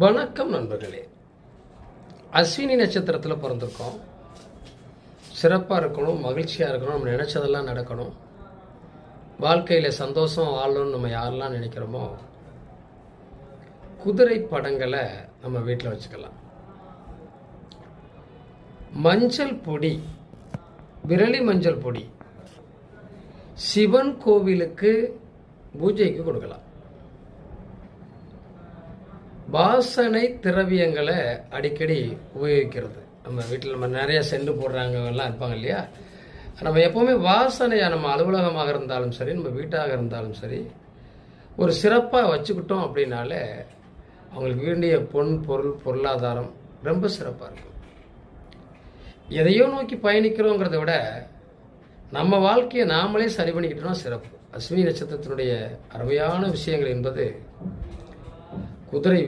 வணக்கம் நண்பர்களே. அஸ்வினி நட்சத்திரத்தில் பிறந்திருக்கோம். சிறப்பாக இருக்கணும், மகிழ்ச்சியாக இருக்கணும், நம்ம நினச்சதெல்லாம் நடக்கணும், வாழ்க்கையில் சந்தோஷம் வாழணும்னு நம்ம யாரெல்லாம் நினைக்கிறோமோ குதிரை படங்களை நம்ம வீட்டில் வச்சுக்கலாம். மஞ்சள் பொடி, விரலி மஞ்சள் பொடி சிவன் கோவிலுக்கு பூஜைக்கு கொடுக்கலாம். வாசனை திரவியங்களை அடிக்கடி உபயோகிக்கிறது. நம்ம வீட்டில் நம்ம நிறைய செண்டு போடுறாங்கலாம் இருப்பாங்க இல்லையா, நம்ம எப்போவுமே வாசனையாக நம்ம அலுவலகமாக இருந்தாலும் சரி, நம்ம வீட்டாக இருந்தாலும் சரி, ஒரு சிறப்பாக வச்சுக்கிட்டோம் அப்படின்னாலே அவங்களுக்கு வேண்டிய பொருளாதாரம் ரொம்ப சிறப்பாக இருக்கும். எதையோ நோக்கி பயணிக்கிறோங்கிறத விட நம்ம வாழ்க்கையை நாமளே சரி பண்ணிக்கிட்டோம்னா சிறப்பு. அஸ்வினி நட்சத்திரத்தினுடைய அருமையான விஷயங்கள் என்பது குதிரை